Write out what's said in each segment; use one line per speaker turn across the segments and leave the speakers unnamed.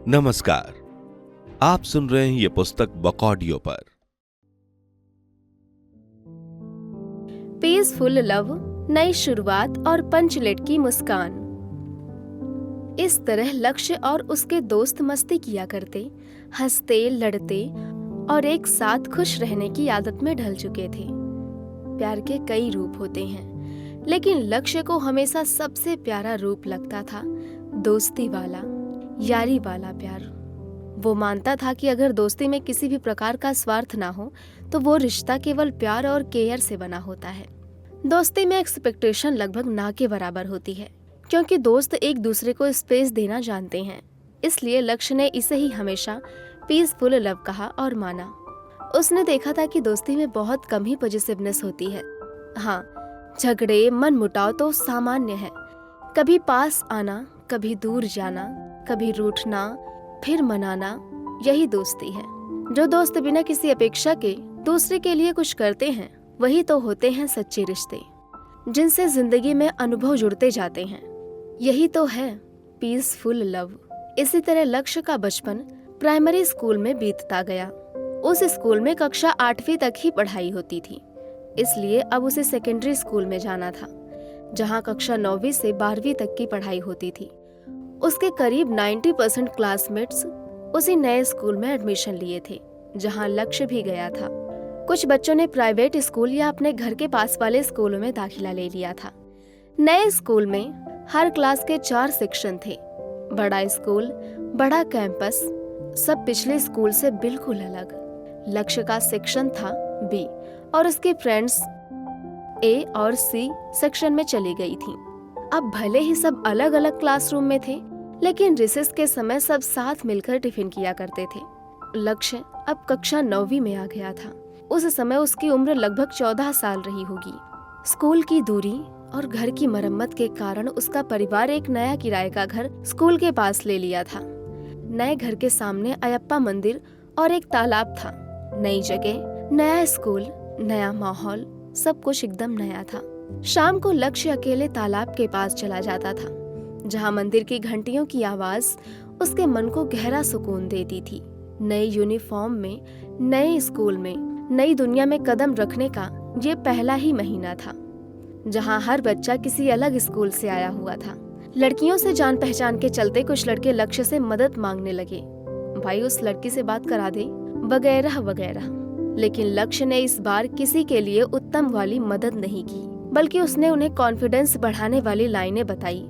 नमस्कार, आप सुन रहे हैं ये पुस्तक बकॉडियो पर।
पीसफुल लव, नई शुरुआत और पंचलेट की मुस्कान। इस तरह लक्ष्य और उसके दोस्त मस्ती किया करते, हंसते, लड़ते और एक साथ खुश रहने की आदत में ढल चुके थे। प्यार के कई रूप होते हैं, लेकिन लक्ष्य को हमेशा सबसे प्यारा रूप लगता था दोस्ती वाला, यारी वाला प्यार। वो मानता था कि अगर दोस्ती में किसी भी प्रकार का स्वार्थ ना हो तो वो रिश्ता केवल प्यार और केयर से बना होता है। दोस्ती में एक्सपेक्टेशन लगभग ना के बराबर होती है, क्योंकि दोस्त एक दूसरे को स्पेस देना जानते हैं। इसलिए लक्ष्य ने इसे ही हमेशा पीसफुल लव कहा और माना। उसने देखा था कि दोस्ती में बहुत कम ही पॉजिटिवनेस होती है। हाँ, झगड़े, मनमुटाव तो सामान्य है। कभी पास आना, कभी दूर जाना, कभी रूठना, फिर मनाना, यही दोस्ती है। जो दोस्त बिना किसी अपेक्षा के दूसरे के लिए कुछ करते हैं, वही तो होते हैं सच्चे रिश्ते, जिनसे जिंदगी में अनुभव जुड़ते जाते हैं। यही तो है पीसफुल लव। इसी तरह लक्ष्य का बचपन प्राइमरी स्कूल में बीतता गया। उस स्कूल में कक्षा 8वीं तक ही पढ़ाई होती थी, इसलिए अब उसे सेकेंडरी स्कूल में जाना था, जहाँ कक्षा 9वीं से 12वीं तक की पढ़ाई होती थी। उसके करीब 90% क्लासमेट्स उसी नए स्कूल में एडमिशन लिए थे, जहां लक्ष्य भी गया था। कुछ बच्चों ने प्राइवेट स्कूल या अपने घर के पास वाले स्कूलों में दाखिला ले लिया था। नए स्कूल में हर क्लास के 4 सेक्शन थे। बड़ा स्कूल, बड़ा कैंपस, सब पिछले स्कूल से बिल्कुल अलग। लक्ष्य का सेक्शन था बी और उसके फ्रेंड्स ए और सी सेक्शन में चली गई थी। अब भले ही सब अलग अलग क्लासरूम में थे, लेकिन रिसेस के समय सब साथ मिलकर टिफिन किया करते थे। लक्ष्य अब कक्षा 9वीं में आ गया था। उस समय उसकी उम्र लगभग 14 साल रही होगी। स्कूल की दूरी और घर की मरम्मत के कारण उसका परिवार एक नया किराए का घर स्कूल के पास ले लिया था। नए घर के सामने अयप्पा मंदिर और एक तालाब था। नई जगह, नया स्कूल, नया माहौल, सब कुछ एकदम नया था। शाम को लक्ष्य अकेले तालाब के पास चला जाता था, जहाँ मंदिर की घंटियों की आवाज उसके मन को गहरा सुकून देती थी। नई यूनिफॉर्म में, नए स्कूल में, नई दुनिया में कदम रखने का ये पहला ही महीना था, जहाँ हर बच्चा किसी अलग स्कूल से आया हुआ था। लड़कियों से जान पहचान के चलते कुछ लड़के लक्ष्य से मदद मांगने लगे, भाई उस लड़की से बात करा दे, वगैरह वगैरह। लेकिन लक्ष्य ने इस बार किसी के लिए उत्तम वाली मदद नहीं की, बल्कि उसने उन्हें कॉन्फिडेंस बढ़ाने वाली लाइनें बताई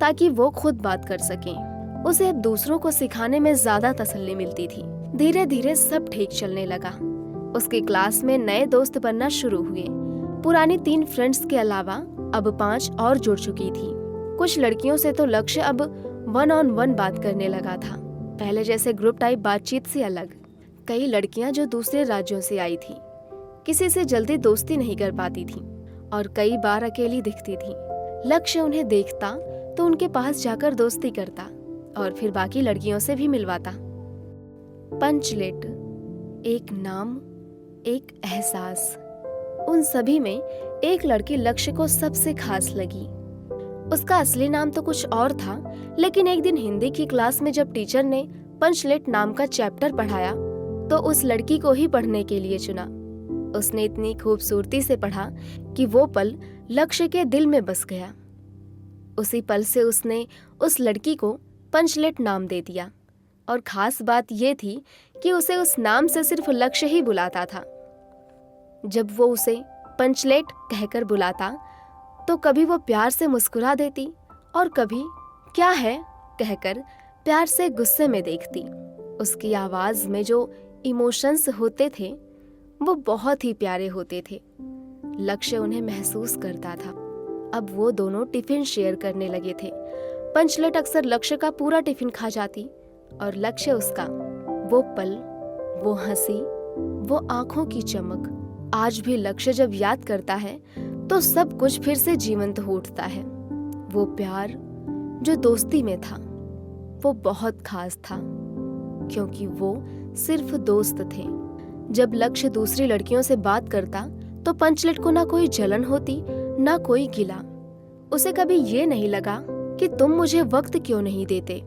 ताकि वो खुद बात कर सकें। उसे अब दूसरों को सिखाने में ज्यादा तसल्ली मिलती थी। धीरे धीरे सब ठीक चलने लगा। उसकी क्लास में नए दोस्त बनना शुरू हुए। पुरानी 3 फ्रेंड्स के अलावा अब 5 और जुड़ चुकी थी। कुछ लड़कियों से तो लक्ष्य अब 1-on-1 बात करने लगा था, पहले जैसे ग्रुप टाइप बातचीत से अलग। कई लड़कियां जो दूसरे राज्यों से आई थी, किसी से जल्दी दोस्ती नहीं कर पाती थी और कई बार अकेली दिखती थी। लक्ष्य उन्हें देखता तो उनके पास जाकर दोस्ती करता और फिर बाकी लड़कियों से भी मिलवाता। पंचलेट, एक नाम, एक एहसास। उन सभी में एक लड़की लक्ष्य को सबसे खास लगी। उसका असली नाम तो कुछ और था, लेकिन एक दिन हिंदी की क्लास में जब टीचर ने पंचलेट नाम का चैप्टर पढ़ाया तो उस लड़की को ही पढ़ने के लिए चुना। उसने इतनी खूबसूरती से पढ़ा कि वो पल लक्ष्य के दिल में बस गया। उसी पल से उसने उस लड़की को पंचलेट नाम दे दिया और खास बात ये थी कि उसे उस नाम से सिर्फ लक्ष्य ही बुलाता था। जब वो उसे पंचलेट कहकर बुलाता तो कभी वो प्यार से मुस्कुरा देती और कभी क्या है कहकर प्यार से गुस्से में देखती। उसकी आवाज में जो इमोशंस होते थे वो बहुत ही प्यारे होते थे। लक्ष्य उन्हें महसूस करता था। अब वो दोनों टिफिन शेयर करने लगे थे। पंचलेट अक्सर लक्ष्य का पूरा टिफिन खा जाती और लक्ष्य उसका। वो पल, वो हंसी, वो आंखों की चमक आज भी लक्ष्य जब याद करता है तो सब कुछ फिर से जीवंत हो उठता है। वो प्यार जो दोस्ती में था वो बहुत खास था, क्योंकि वो सिर्फ दोस्त थे। जब लक्ष्य दूसरी लड़कियों से बात करता तो पंचलेट को ना कोई जलन होती, ना कोई गिला। उसे कभी ये नहीं लगा कि तुम मुझे वक्त क्यों नहीं देते।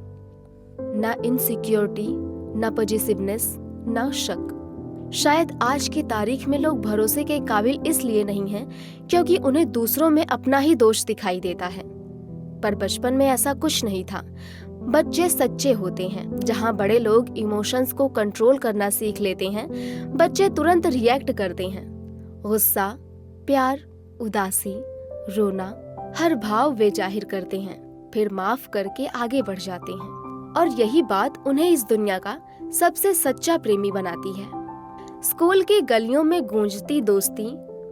ना इनसिक्योरिटी, ना पॉजिटिवनेस, ना शक। शायद आज की तारीख में लोग भरोसे के काबिल इसलिए नहीं हैं क्योंकि उन्हें दूसरों में अपना ही दोष दिखाई देता है। पर बचपन में ऐसा कुछ नहीं था। बच्चे सच्चे होते हैं। जहाँ बड़े लोग इमोशंस को कंट्रोल करना सीख लेते हैं, बच्चे तुरंत रिएक्ट करते हैं। गुस्सा, प्यार, उदासी, रोना, हर भाव वे जाहिर करते हैं, फिर माफ करके आगे बढ़ जाते हैं। और यही बात उन्हें इस दुनिया का सबसे सच्चा प्रेमी बनाती है। स्कूल की गलियों में गूंजती दोस्ती,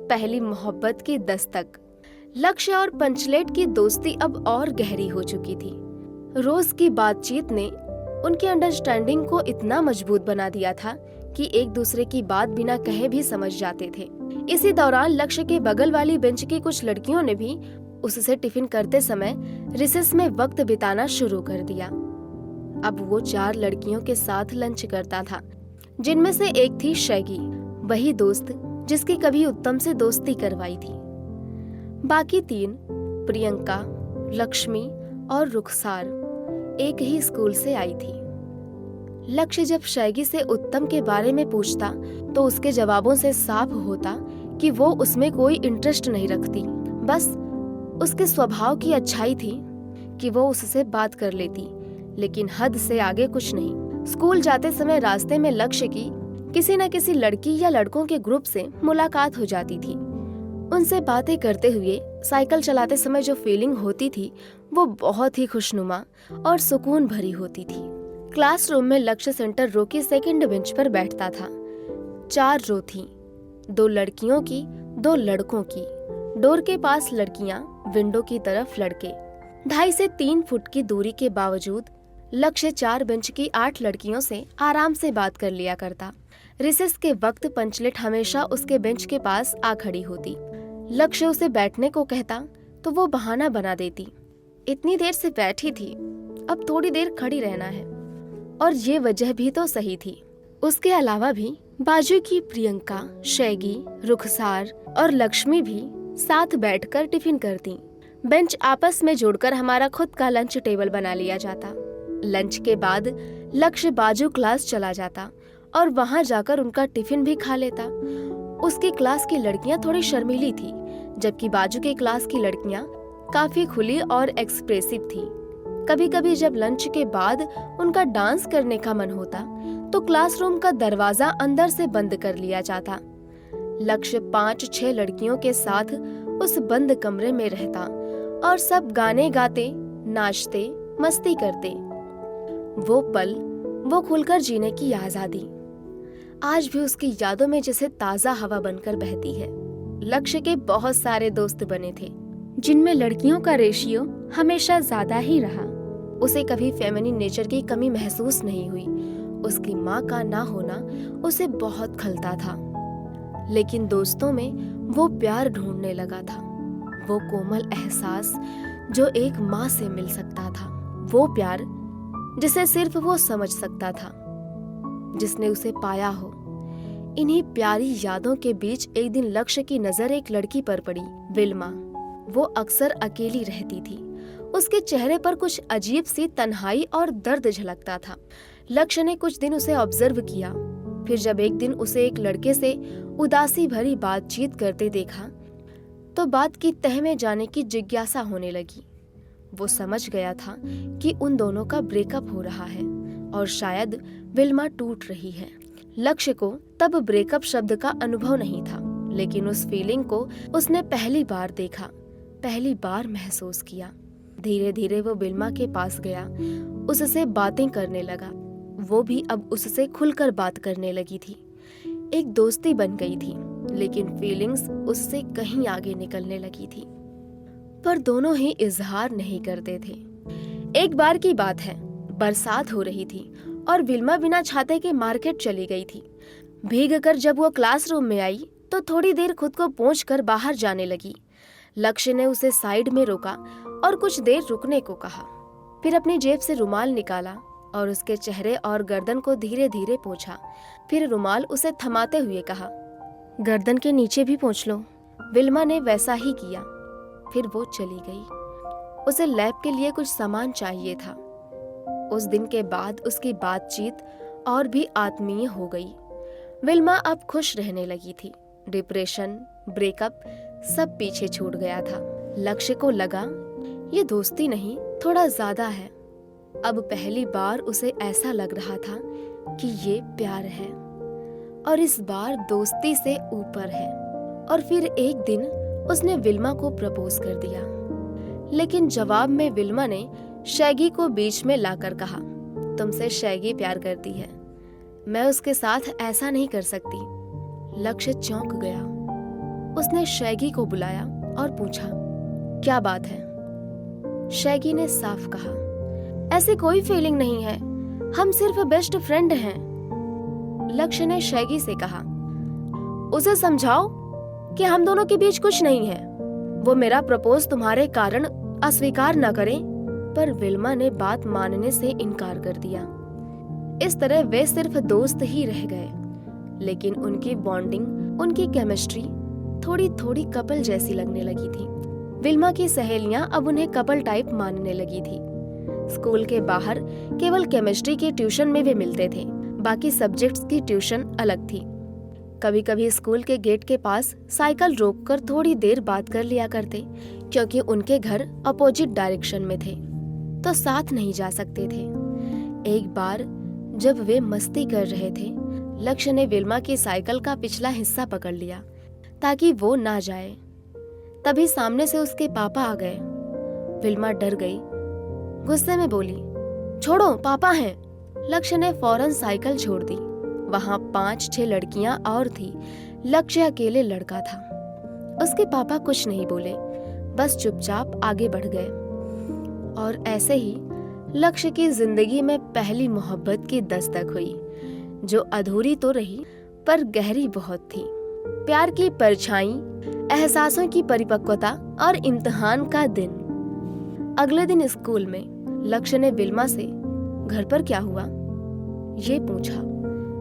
पहली मोहब्बत की दस्तक। लक्ष्य और पंचलेट की दोस्ती अब और गहरी हो चुकी थी। रोज की बातचीत ने उनकी अंडरस्टैंडिंग को इतना मजबूत बना दिया था कि एक दूसरे की बात बिना कहे भी समझ जाते थे। इसी दौरान लक्ष्य के बगल वाली बेंच की कुछ लड़कियों ने भी उससे टिफिन करते समय रिसेस में वक्त बिताना शुरू कर दिया। अब वो 4 लड़कियों के साथ लंच करता था, जिनमें से एक थी शैगी, वही दोस्त जिसकी कभी उत्तम से दोस्ती करवाई थी। बाकी 3, प्रियंका, लक्ष्मी और रुखसार, एक ही स्कूल से आई थी। लक्ष्य जब शैगी से उत्तम के बारे में पूछता तो उसके जवाबों से साफ होता कि वो उसमें कोई इंटरेस्ट नहीं रखती। बस उसके स्वभाव की अच्छाई थी कि वो उससे बात कर लेती, लेकिन हद से आगे कुछ नहीं। स्कूल जाते समय रास्ते में लक्ष्य की किसी न किसी लड़की या लड़कों के ग्रुप से मुलाकात हो जाती थी। उनसे बातें करते हुए साइकिल चलाते समय जो फीलिंग होती थी वो बहुत ही खुशनुमा और सुकून भरी होती थी। क्लासरूम में लक्ष्य सेंटर रो की सेकंड बेंच पर बैठता था। 4 रो थी, 2 लड़कियों की, 2 लड़कों की। डोर के पास लड़कियां, विंडो की तरफ लड़के। 2.5 से 3 फुट की दूरी के बावजूद लक्ष्य 4 बेंच की 8 लड़कियों से आराम से बात कर लिया करता। रिसेस के वक्त पंचलेट हमेशा उसके बेंच के पास आ खड़ी होती। लक्ष्य उसे बैठने को कहता तो वो बहाना बना देती, इतनी देर से बैठी थी, अब थोड़ी देर खड़ी रहना है। और ये वजह भी तो सही थी। उसके अलावा भी बाजू की प्रियंका, शैगी, रुखसार और लक्ष्मी भी साथ बैठकर टिफिन करती। बेंच आपस में जोड़कर हमारा खुद का लंच टेबल बना लिया जाता। लंच के बाद लक्ष्य बाजू क्लास चला जाता और वहां जाकर उनका टिफिन भी खा लेता। उसकी क्लास की लड़कियां थोड़ी शर्मीली थी, जबकि बाजू के क्लास की लड़कियां काफी खुली और एक्सप्रेसिव थी। कभी कभी जब लंच के बाद उनका डांस करने का मन होता तो क्लासरूम का दरवाजा अंदर से बंद कर लिया जाता। लक्ष्य 5-6 लड़कियों के साथ उस बंद कमरे में रहता और सब गाने गाते, नाचते, मस्ती करते। वो पल, वो खुलकर जीने की आजादी आज भी उसकी यादों में जैसे ताजा हवा बनकर बहती है। लक्ष्य के बहुत सारे दोस्त बने थे, जिनमें लड़कियों का रेशियो हमेशा ज्यादा ही रहा। उसे कभी फेमिनिन नेचर की कमी महसूस नहीं हुई। उसकी माँ का ना होना उसे बहुत खलता था, लेकिन दोस्तों में वो प्यार ढूंढने लगा था। वो कोमल एहसास जो एक माँ से मिल सकता था, वो प्यार जिसे सिर्फ वो समझ सकता था, जिसने उसे पाया हो। इन्हीं प्यारी यादों के बीच एक दिन लक्ष्य की नजर एक लड़की पर पड़ी, विल्मा। वो अक्सर अकेली रहती थी। उसके चेहरे पर कुछ अजीब सी तन्हाई और दर्द झलकता था। लक्ष्य ने कुछ दिन उसे ऑब्जर्व किया, फिर जब एक दिन उसे एक लड़के से उदासी भरी बातचीत करते देखा तो बात की तह में जाने की जिज्ञासा होने लगी। वो समझ गया था कि उन दोनों का ब्रेकअप हो रहा है और शायद विल्मा टूट रही है। लक्ष्य को तब ब्रेकअप शब्द का अनुभव नहीं था, लेकिन उस फीलिंग को उसने पहली बार देखा, पहली बार महसूस किया। धीरे धीरे वो विल्मा के पास गया, उससे बातें करने लगा। वो भी अब उससे खुलकर बात करने लगी थी। एक दोस्ती बन गई थी, लेकिन फीलिंग्स उससे कहीं आगे निकलने लगी थी। पर दोनों ही इजहार नहीं करते थे। एक बार की बात है, बरसात हो रही थी और विल्मा बिना छाते के मार्केट चली गई थी। भीग कर जब वो क्लासरूम में आई तो थोड़ी देर खुद को पोंछकर बाहर जाने लगी। लक्ष्य ने उसे साइड में रोका और कुछ देर रुकने को कहा। फिर अपनी जेब से रुमाल निकाला और उसके चेहरे और गर्दन को धीरे धीरे पोंछा। फिर रुमाल उसे थमाते हुए कहा, गर्दन के नीचे भी पोंछ लो। विल्मा ने वैसा ही किया। फिर वो चली गई। उसे लैब के लिए कुछ सामान चाहिए था। उस दिन के बाद उसकी बातचीत और भी आत्मीय हो गई। विल्मा अब खुश रहने लगी थी। डिप्रेशन, ब्रेकअप सब पीछे छूट गया था। लक्ष्य को लगा ये दोस्ती नहीं, थोड़ा ज्यादा है। अब पहली बार उसे ऐसा लग रहा था कि ये प्यार है और इस बार दोस्ती से ऊपर है। और फिर एक दिन उसने विल्मा को प्रपोज कर दिया, लेकिन जवाब में विल्मा ने शैगी को बीच में लाकर कहा, तुमसे शैगी प्यार करती है, मैं उसके साथ ऐसा नहीं कर सकती। लक्ष्य चौंक गया। उसने शैगी को बुलाया और पूछा, क्या बात है? शैगी ने साफ कहा, ऐसी कोई फीलिंग नहीं है, हम सिर्फ बेस्ट फ्रेंड हैं। लक्ष्य ने शैगी से कहा, उसे समझाओ कि हम दोनों के बीच कुछ नहीं है। वो मेरा प्रपोज तुम्हारे कारण अस्वीकार न करे। पर विल्मा ने बात मानने से इनकार कर दिया। इस तरह वे सिर्फ दोस्त ही रह गए, लेकिन उनकी बॉन्डिंग, उनकी केमिस्ट्री थोड़ी थोड़ी कपल जैसी लगने लगी थी। विल्मा की सहेलियां अब उन्हें कपल टाइप मानने लगी थी। स्कूल के बाहर केवल केमिस्ट्री की ट्यूशन में वे मिलते थे, बाकी सब्जेक्ट्स की ट्यूशन अलग थी। कभी कभी स्कूल के गेट के पास साइकिल रोककर थोड़ी देर बात कर लिया करते, क्योंकि उनके घर अपोजिट डायरेक्शन में थे तो साथ नहीं जा सकते थे। एक बार जब वे मस्ती कर रहे थे, लक्ष्य ने विल्मा की साइकिल का पिछला हिस्सा पकड़ लिया ताकि वो ना जाए। तभी सामने से उसके पापा आ गए। विल्मा डर गई, गुस्से में बोली, छोड़ो, पापा हैं। लक्ष्य ने फौरन साइकिल छोड़ दी। वहां 5-6 लड़कियां और थी, लक्ष्य अकेले लड़का था। उसके पापा कुछ नहीं बोले, बस चुपचाप आगे बढ़ गए। और ऐसे ही लक्ष्य की जिंदगी में पहली मोहब्बत की दस्तक हुई, जो अधूरी तो रही पर गहरी बहुत थी। प्यार की परछाई, एहसासों की परिपक्वता और इम्तिहान का दिन। अगले दिन स्कूल में लक्ष्य ने विल्मा से घर पर क्या हुआ ये पूछा।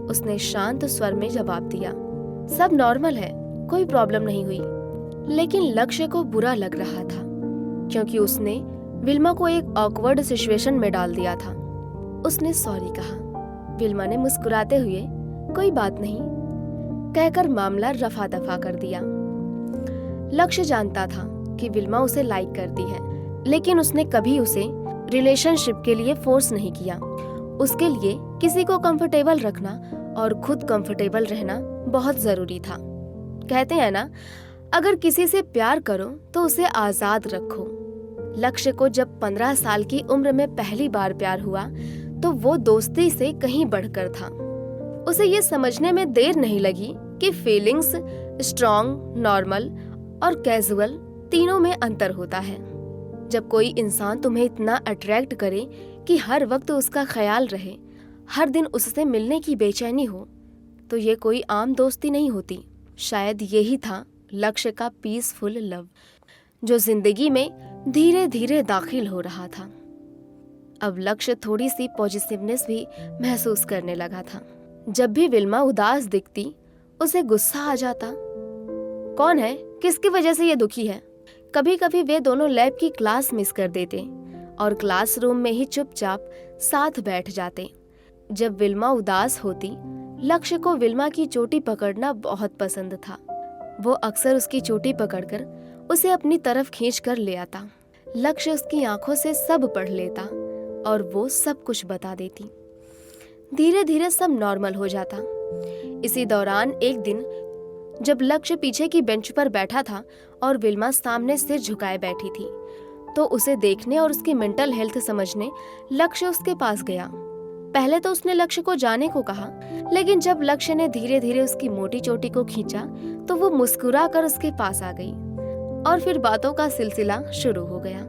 उसने शांत स्वर में जवाब दिया, सब नॉर्मल है, कोई प्रॉब्लम नहीं हुई। लेकिन लक्ष्य को बुरा लग रहा था, क्योंकि उसने विल्मा को एक ऑकवर्ड सिचुएशन में डाल दिया था। उसने सॉरी कहा। विल्मा ने मुस्कुराते हुए कोई बात नहीं कहकर मामला रफा दफा कर दिया। लक्ष्य जानता था कि विल्मा उसे लाइक करती है, लेकिन उसने कभी उसे रिलेशनशिप के लिए फोर्स नहीं किया। उसके लिए किसी को कंफर्टेबल रखना और खुद कंफर्टेबल रहना बहुत जरूरी था। कहते हैं ना, अगर किसी से प्यार करो तो उसे आजाद रखो। लक्ष्य को जब 15 साल की उम्र में पहली बार प्यार हुआ तो वो दोस्ती से कहीं बढ़कर था। उसे ये समझने में देर नहीं लगी कि फीलिंग्स स्ट्रॉन्ग, नॉर्मल और कैजुअल तीनों में अंतर होता है। जब कोई इंसान तुम्हें इतना अट्रैक्ट करे कि हर वक्त उसका ख्याल रहे, हर दिन उससे मिलने की बेचैनी हो, तो ये कोई आम दोस्ती नहीं होती। शायद यही था लक्ष्य का पीसफुल लव, जो जिंदगी में धीरे धीरे दाखिल हो रहा था। अब लक्ष्य थोड़ी सी पॉजिटिवनेस भी महसूस करने लगा था। जब भी विल्मा उदास दिखती, उसे गुस्सा आ जाता। कौन है, किसकी वजह से ये दुखी है? कभी कभी वे दोनों लैब की क्लास मिस कर देते और क्लासरूम में ही चुपचाप साथ बैठ जाते। जब विल्मा उदास होती, लक्ष्य को विल्मा की चोटी पकड़ना बहुत पसंद था। वो अक्सर उसकी चोटी पकड़कर उसे अपनी तरफ खींच कर ले आता। लक्ष्य उसकी आंखों से सब पढ़ लेता और वो सब कुछ बता देती। धीरे धीरे सब नॉर्मल हो जाता। इसी दौरान एक दिन जब लक्ष्य पीछे की बेंच पर बैठा था और विल्मा सामने सिर झुकाए बैठी थी, तो उसे देखने और उसकी मेंटल हेल्थ समझने लक्ष्य उसके पास गया। पहले तो उसने लक्ष्य को जाने को कहा, लेकिन जब लक्ष्य ने धीरे धीरे उसकी मोटी चोटी को खींचा तो वो मुस्कुरा कर उसके पास आ गई और फिर बातों का सिलसिला शुरू हो गया।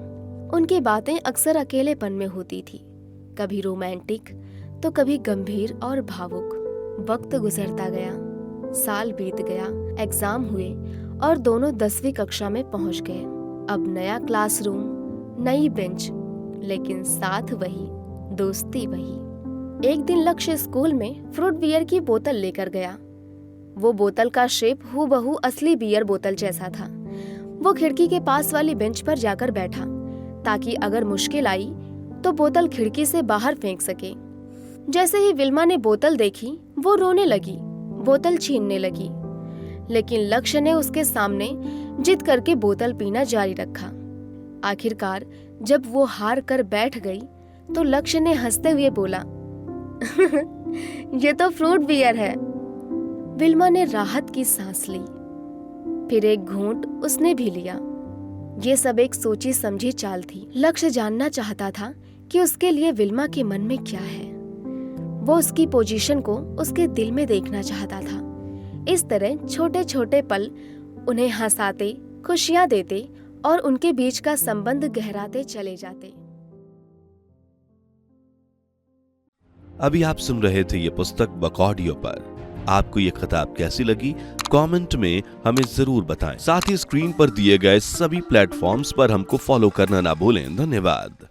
उनकी बातें अक्सर अकेलेपन में होती थी, कभी रोमांटिक तो कभी गंभीर और भावुक। वक्त गुजरता गया, साल बीत गया, एग्जाम हुए और दोनों 10वीं कक्षा में पहुंच गए। अब नया क्लासरूम, नई बेंच, लेकिन साथ वही, दोस्ती वही। एक दिन लक्ष्य स्कूल में फ्रूट बियर की बोतल लेकर गया। वो बोतल का शेप हूबहू असली बियर बोतल जैसा था। वो खिड़की के पास वाली बेंच पर जाकर बैठा ताकि अगर मुश्किल आई तो बोतल खिड़की से बाहर फेंक सके। जैसे ही विल्मा ने बोतल देखी, वो रोने लगी, बोतल छीनने लगी। लेकिन लक्ष्य ने उसके सामने जिद करके बोतल पीना जारी रखा। आखिरकार जब वो हार कर बैठ गई तो लक्ष्य ने हंसते हुए बोला, ये तो फ्रूट बियर है। विल्मा ने राहत की सांस ली, फिर एक घूंट उसने भी लिया। ये सब एक सोची समझी चाल थी। लक्ष्य जानना चाहता था कि उसके लिए विल्मा के मन में क्या है। वो उसकी पोजीशन को उसके दिल में देखना चाहता था। इस तरह छोटे छोटे पल उन्हें हंसाते, खुशियां देते और उनके बीच का संबंध गहराते चले जाते।
अभी आप सुन रहे थे ये पुस्तक बुक ऑडियो पर। आपको ये किताब कैसी लगी कमेंट में हमें जरूर बताएं। साथ ही स्क्रीन पर दिए गए सभी प्लेटफॉर्म्स पर हमको फॉलो करना ना भूलें। धन्यवाद।